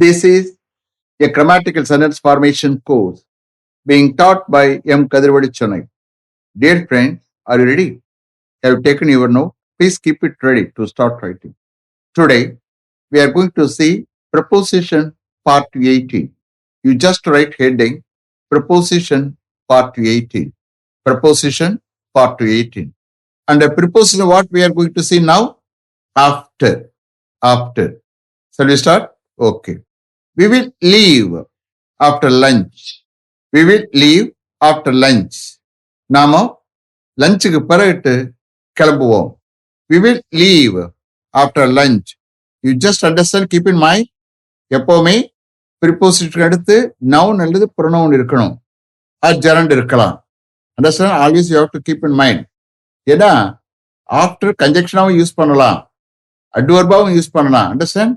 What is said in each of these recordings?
This is a grammatical sentence formation course being taught by M. Kadirvadi Chennai. Dear friends, are you ready? Have you taken your note? Please keep it ready to start writing. Today, we are going to see Preposition Part 18. You just write heading Preposition Part 18. Preposition Part 18. Under preposition, what we are going to see now? After. After. Shall we start? Okay. We will leave after lunch. We will leave after lunch. நாம லஞ்சுக்கு பிறகு கிளம்புவோம். We will leave after lunch. You just understand, keep in mind, எப்பவுமே preposition அடுத்து noun அல்லது pronoun இருக்கணும். அது gerund இருக்கலாம். Understand? Always you have to keep in mind. ஏன்னா after conjunctionாவும் யூஸ் பண்ணலாம், adverb-ஆவும் யூஸ் பண்ணலாம். Understand?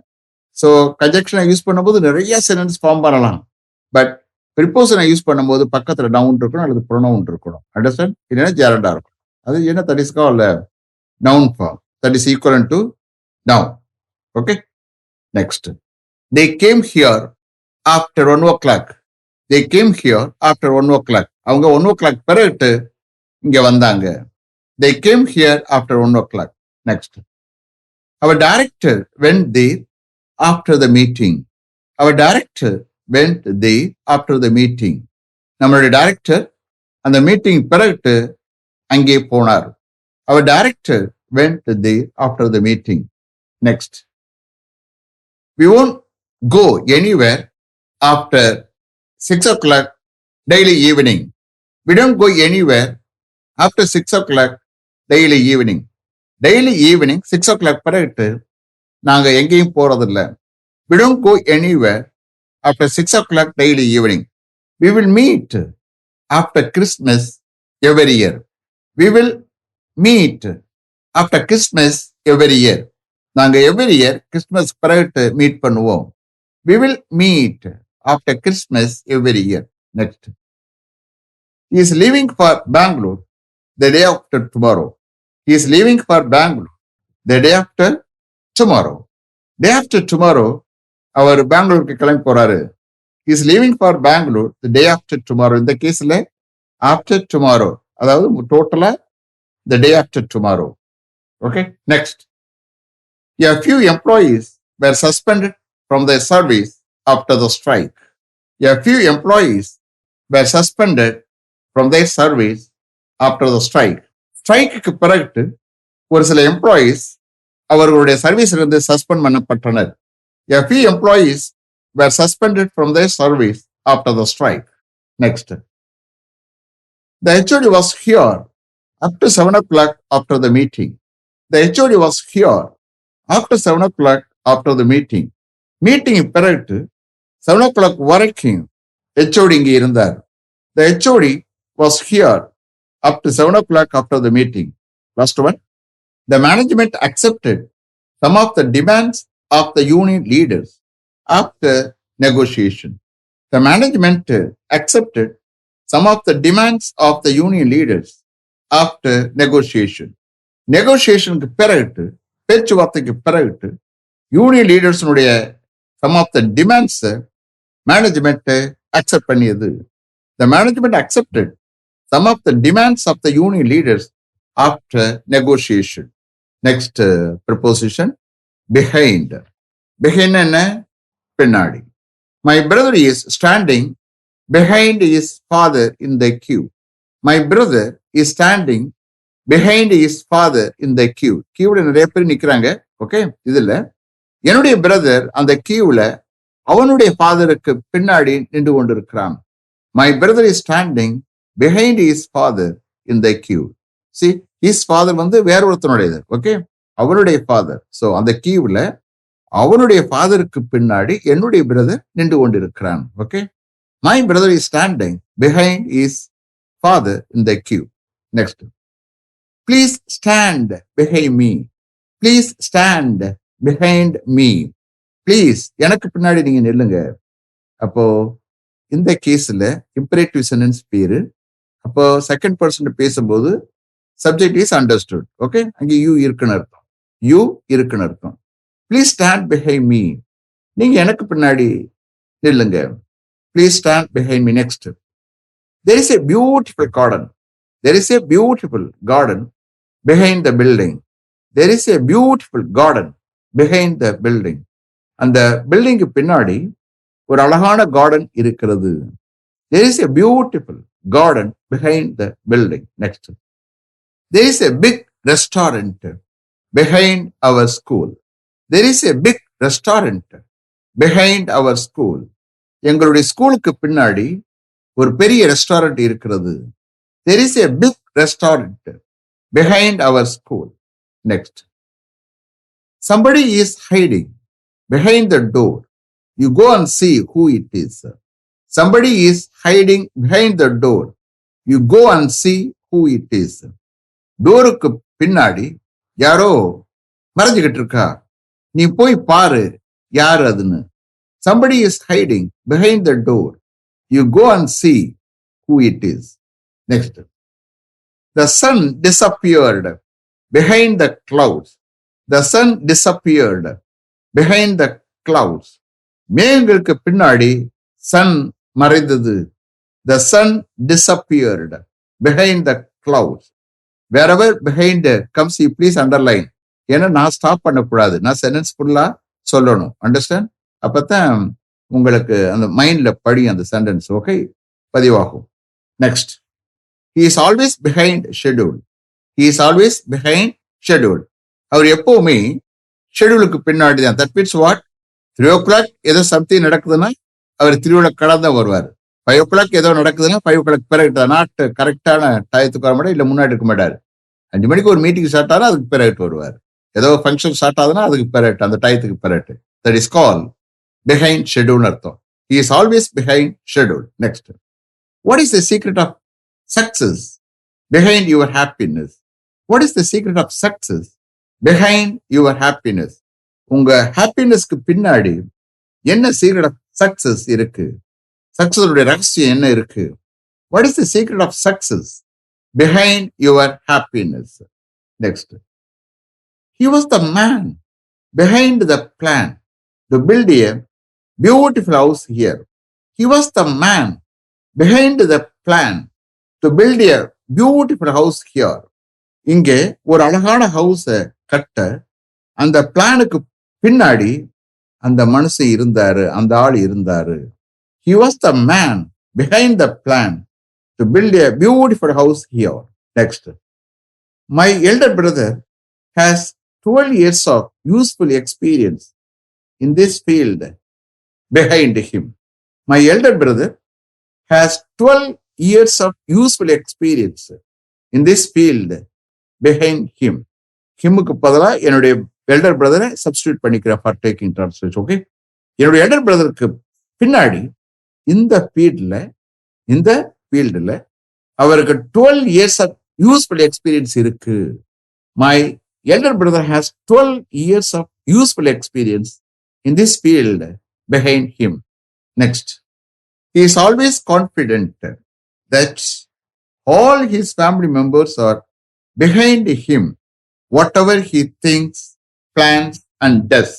ஸோ கன்ஜெக்ஷனை யூஸ் பண்ணும்போது நிறைய சென்டென்ஸ் ஃபார்ம் பண்ணலாம். பட் ப்ரிப்போசனை யூஸ் பண்ணும்போது பக்கத்தில் நவுன் இருக்கணும் அல்லது ப்ரொனவுன் இருக்கணும். அண்டர்ஸ்டாண்ட்? இல்லைன்னா ஜெரண்டா இருக்கும். அது என்ன that is called noun form. That is equal to noun. Okay, next. They came here after 1 o'clock. They came here after 1 o'clock. அவங்க 1 o'clock பிறகு இங்க வந்தாங்க. They came here after 1 o'clock. Next. அவர் director when there after the meeting. Our director went there after the meeting. நம்மளுடைய director அந்த meeting பிறகு அங்கே போனார். Our director went there after the meeting. Next. We won't go anywhere after 6 o'clock daily evening. We don't go anywhere after 6 o'clock daily evening. Daily evening 6 o'clock பிறகு நாங்க எங்கேயும் போறதில்லை. We don't go anywhere after 6 o'clock daily evening. We will meet after Christmas every year. We will meet after Christmas every year. நாங்க every year Christmas பிறகு meet பண்ணுவோம். We will meet after Christmas every year. Next. He is leaving for Bangalore the day after tomorrow. He is leaving for Bangalore the day after tomorrow. Day after tomorrow, அவர் பெங்களூருக்கு கிளம்பி போறாரு. He is leaving for Bangalore the day after tomorrow. இந்த கேஸ்ல after tomorrow, அதாவது டோட்டலா the day after tomorrow. Okay, next. A few employees were suspended from their service after the strike. A few employees were suspended from their service after the strike. Strike பிறகு ஒரு சில employees அவர்களுடைய சர்வீஸ்ல இருந்து suspend பண்ணப்பட்டனர். A few employees were suspended from their service after the strike. Next. The HOD was here up to 7 o'clock after the meeting. The HOD was here after 7 o'clock after the meeting. Meeting பிறகு 7 o'clock வரைக்கும் HOD இங்கே இருந்தார். The HOD was here up to 7 o'clock after the meeting. Last one. The management accepted some of the demands of the union leaders after negotiation. The management accepted some of the demands of the union leaders after negotiation. Negotiation பிறகு, பேச்சுவார்த்தைக்கு பிறகு union லீடர்ஸினுடைய some of the demands management accept பண்ணியது. The management accepted some of the demands of the union leaders after negotiation. Next preposition, behind. Behind என்ன? பின்னாடி. My brother is standing behind his father in the queue. My brother is standing behind his father in the queue. queuல நிறைய பேர் நிக்கிறாங்க. Okay, இதுல என்னுடைய brother அந்த queuல அவனுடைய ஃபாதருக்கு பின்னாடி நின்று கொண்டிருக்கிறான். My brother is standing behind his father in the queue. See, his father வேற ஒருத்தனுடையது. ஓகே, அவனுடைய ஃபாதர். ஸோ அந்த கியூல அவனுடைய ஃபாதருக்கு பின்னாடி என்னுடைய பிரதர் நின்று கொண்டிருக்கிறான். Okay, my brother is standing behind is father in the queue. Next. Please stand behind me. Please stand behind me. Please எனக்கு பின்னாடி நீங்க நில்லுங்க. அப்போ இந்த கேஸ்ல இம்பரேட்டிவ் சென்டென்ஸ் பேரு. அப்போ செகண்ட் பர்சன் பேசும்போது சப்ஜெக்ட் இஸ் அண்டர்ஸ்டுட். ஓகே, அங்கே யூ இருக்குன்னு அர்த்தம். யூ இருக்குன்னு அர்த்தம். Please stand behind me. நீங்க எனக்கு பின்னாடி நில்லுங்க. Please stand behind me next. There is a beautiful garden. There is a beautiful garden behind the building. There is a beautiful garden behind the building. அந்த பில்டிங்க்கு பின்னாடி ஒரு அழகான கார்டன் இருக்கிறது. There is a beautiful garden behind the building. Next. There is a big restaurant behind our school. There is a big restaurant behind our school. எங்களுடைய ஸ்கூலுக்கு பின்னாடி ஒரு பெரிய ரெஸ்டாரண்ட் இருக்கிறது. There is a big restaurant behind our school. Next. Somebody is hiding behind the door. You go and see who it is. Somebody is hiding behind the door. You go and see who it is. டோருக்கு பின்னாடி யாரோ மறைஞ்சுக்கிட்டு இருக்கா, நீ போய் பாரு யார் அதுன்னு. Somebody is hiding behind the door. You go and see who it is. Next. The sun disappeared behind the clouds. The sun disappeared behind the clouds. மேகங்களுக்கு பின்னாடி sun மறைந்தது. The sun disappeared behind the clouds. Wherever behind comes, you please underline. ஏன்னா நான் stop பண்ணக்கூடாது, நான் sentence ஃபுல்லா சொல்லணும். Understand? அப்பதான் உங்களுக்கு அந்த மைண்ட்ல படி அந்த சென்டென்ஸ் ஓகே பதிவாகும். Next. He is always behind schedule. He is always behind schedule. அவர் எப்பவுமே ஷெடியூலுக்கு பின்னாடி தான். That means what? 3 o'clock ஏதோ சம்திங் நடக்குதுன்னா அவர் 3 o'clock கடந்து தான் வருவார். 5 o'clock ஏதோ நடக்குதுன்னா 5 o'clock பிறகு நாட் கரெக்டான டயத்துக்கு வர மாட்டார், இல்லை முன்னாடி இருக்க மாட்டார். 5 மணிக்கு ஒரு மீட்டிங் ஸ்டார்ட் ஆனால் அதுக்கு பிறகு வருவார். ஏதோ ஃபங்க்ஷன் ஸ்டார்ட் ஆகுதுன்னா அதுக்கு பிறகு அந்த டயத்துக்கு பிறகு. That is call behind schedule அர்த்தம். He is always behind schedule. Next. What is the secret of success behind your happiness? What is the secret of success behind your happiness? உங்க ஹாப்பினஸ்க்கு பின்னாடி என்ன சீக்ரெட் ஆஃப் சக்சஸ் இருக்கு? சக்சஸோட ரகசியம் என்ன இருக்கு? What is the secret of success behind your happiness? Next. He was the man behind the plan to build a beautiful house here. He was the man behind the plan to build a beautiful house here. இங்கே ஒரு அழகான ஹவுஸ கட்ட அந்த பிளானுக்கு பின்னாடி அந்த மனுஷன் இருந்தாரு, அந்த ஆள் இருந்தாரு. He was the man behind the plan to build a beautiful house here. Next. My elder brother has 12 years of useful experience in this field behind him. My elder brother has 12 years of useful experience in this field behind him. ஹிம்முக்கு பதிலாக என்னுடைய elder பிரதரை substitute பண்ணிக்கிறேன் for taking translation. Okay, என்னுடைய elder பிரதருக்கு பின்னாடி இந்த ஃபீல்டில் அவருக்கு 12 years of useful experience இருக்கு. My elder brother has 12 years of useful experience in this field behind him. Next. He is always confident that all his family members are behind him, whatever he thinks, plans, and does.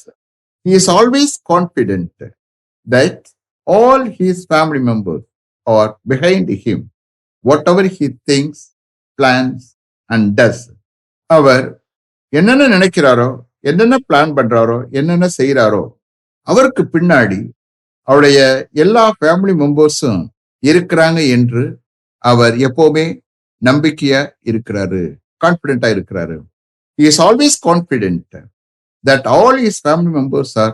He is always confident that all his family members are behind him, whatever he thinks, plans, and does. அவர் என்னென்ன நினைக்கிறாரோ, என்னென்ன plan பண்றாரோ, என்னென்ன செய்யறாரோ, அவருக்கு பின்னாடி அவருடைய எல்லா family மெம்பர்ஸும் இருக்கிறாங்க என்று அவர் எப்பவுமே நம்பிக்கையா இருக்கிறாரு, கான்பிடென்டா இருக்கிறாரு. He is always confident that all his family members are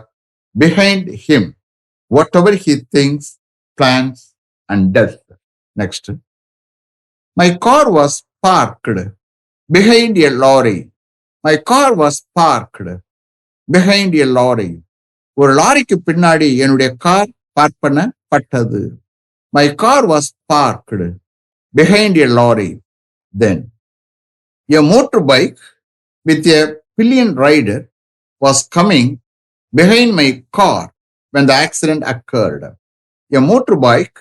behind him, whatever he thinks, plans, and does. Next. My car was parked behind a lorry. My car was parked behind a lorry. ஒரு லாரிக்கு பின்னாடி என்னுடைய car park பண்ணப்பட்டது. My car was parked behind a lorry. Then a motorbike with a pillion rider was coming behind my car when the accident occurred. A motorbike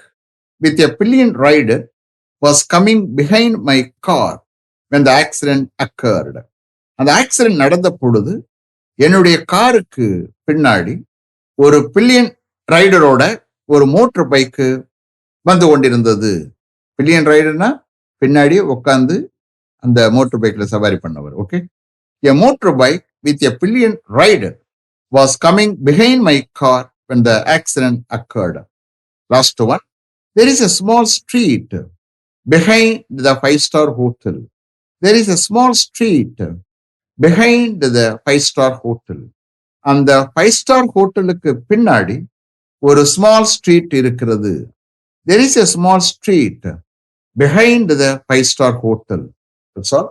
with a pillion rider was coming behind my car when the accident occurred. அந்த accident நடந்த பொழுது என்னுடைய காருக்கு பின்னாடி ஒரு billion ரைடரோட ஒரு motor bike வந்து கொண்டிருந்தது. பில்லியன் ரைடர்னா பின்னாடி உட்காந்து அந்த மோட்டர் பைக்ல சவாரி பண்ணவர். Okay, a motorbike with a pillion rider was coming behind my car when the accident occurred. Last one. There is a small street behind the five-star hotel. There is a small street behind the five-star hotel. அந்த five star ஹோட்டலுக்கு பின்னாடி ஒரு small street இருக்கிறது. There is a small street behind the five-star hotel. That's all.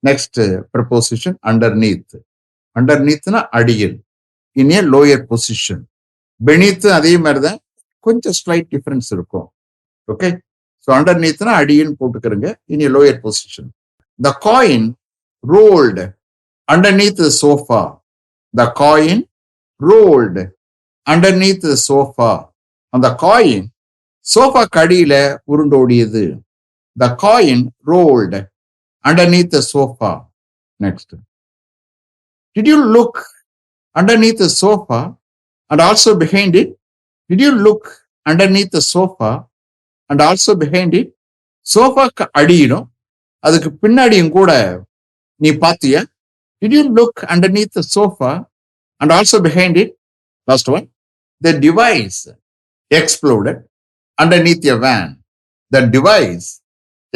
Next preposition, underneath. Underneathனா அடியில். In a lower position. Beneath அதே மாதிரி தான் கொஞ்சம் ஸ்லைட் டிஃபரன்ஸ் இருக்கும். ஓகே, ஸோ அண்டர்நீத்னா அடியில் போட்டுக்கிறங்க. In a lower position. The coin rolled underneath the sofa. The coin rolled underneath the sofa. அந்த coin sofa கடியில உருண்டோடியது. The coin rolled underneath the sofa. Next. Did you look underneath the sofa and also behind it? Did you look underneath the sofa and also behind it? சோஃபாக்கு அடியிலும் அதுக்கு பின்னாடியும் கூட நீ பாத்தியா? Did you look underneath the sofa and also behind it? Last one. The device exploded underneath a van. The device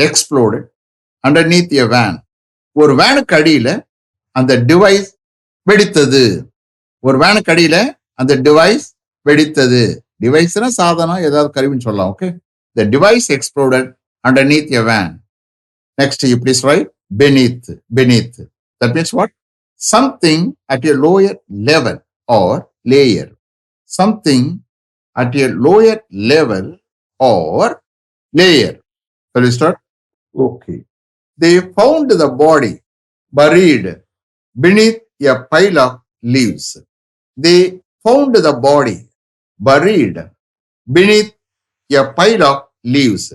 exploded underneath a van. ஒரு வேனுக்கு அடியில அந்த டிவைஸ் வெடித்தது. ஒரு வேனுக்கு அடியில அந்த டிவைஸ் வெடித்தது. டிவைஸ்னா சாதனம், ஏதாவது கருவின்னு சொல்லலாம். Okay, the device exploded underneath a van. Next, you please write beneath. Beneath. That means what? Something at a lower level or layer. Something at a lower level or layer. Shall we start? Okay. They found the body buried beneath a pile of leaves. They found the body buried beneath a pile of leaves.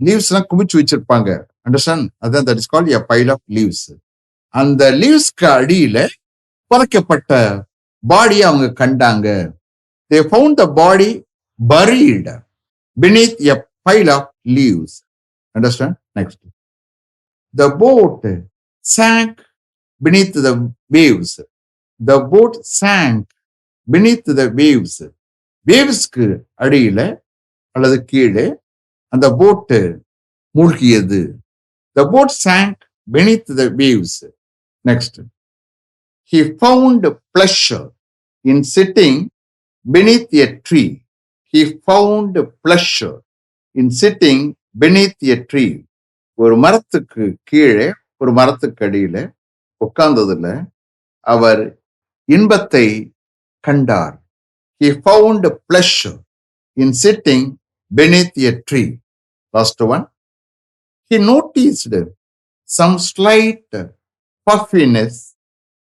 Leavesனா குமிச்சு வச்சிருப்பாங்க. Understand? அதான் that is called a pile of leaves. அந்த லீவ்ஸ்க்கு அடியில புதைக்கப்பட்ட பாடியை அவங்க கண்டாங்க. They found the body buried beneath a pile of leaves. Understand? Next. The boat sank beneath the waves. The boat sank beneath the waves. Wavesக்கு அடியில அல்லது கீழே அந்த போட்டு மூழ்கியது. The boat sank beneath the waves. Next. He found pleasure in sitting beneath a tree. He found pleasure in sitting beneath a tree. ஒரு மரத்துக்கு கீழே ஒரு மரத்துக்கு அடியில உட்கார்ந்ததுல அவர் இன்பத்தை கண்டார். He found pleasure in sitting beneath a tree. Last one. He noticed some slight puffiness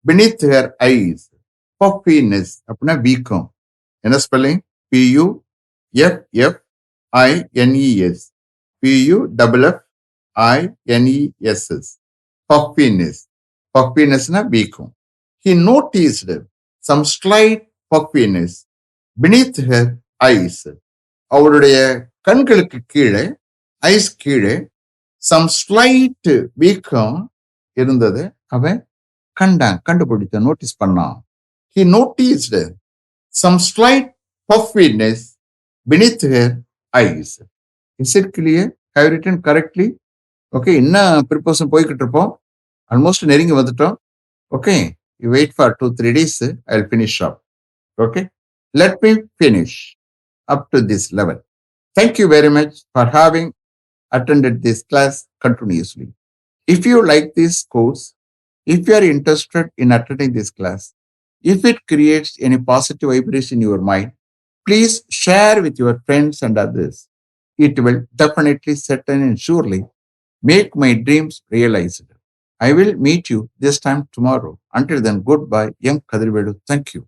beneath her eyes. Puffiness அப்படின்னா வீக்கம். என்ன ஸ்பெல்லிங்? PUFFINES. PUFFINESS. Puffiness. Puffinessனா வீக்கம். He noticed some slight puffiness beneath her eyes. அவருடைய கண்களுக்கு கீழே, ice கீழே some slight வீக்கம் இருந்தது. அவன் கண்டான், கண்டுபிடித்தான், நோட்டீஸ் பண்ணான். He noticed some slight puffiness beneath her eyes. Is it clear? Have you written correctly? Okay, இன்னும் ப்ரிப்போசன் போய்கிட்டு இருப்போம். ஆல்மோஸ்ட் நெருங்கி வந்துட்டோம். Okay, you wait for 2-3 days. I'll finish up. Okay, let me finish up to this level. Thank you very much for having attended this class continuously. If you like this course, if you are interested in attending this class, if it creates any positive vibration in your mind, please share with your friends and others. It will definitely, certainly and surely make my dreams realized. I will meet you this time tomorrow. Until then, goodbye. M. Kadirvedu. Thank you.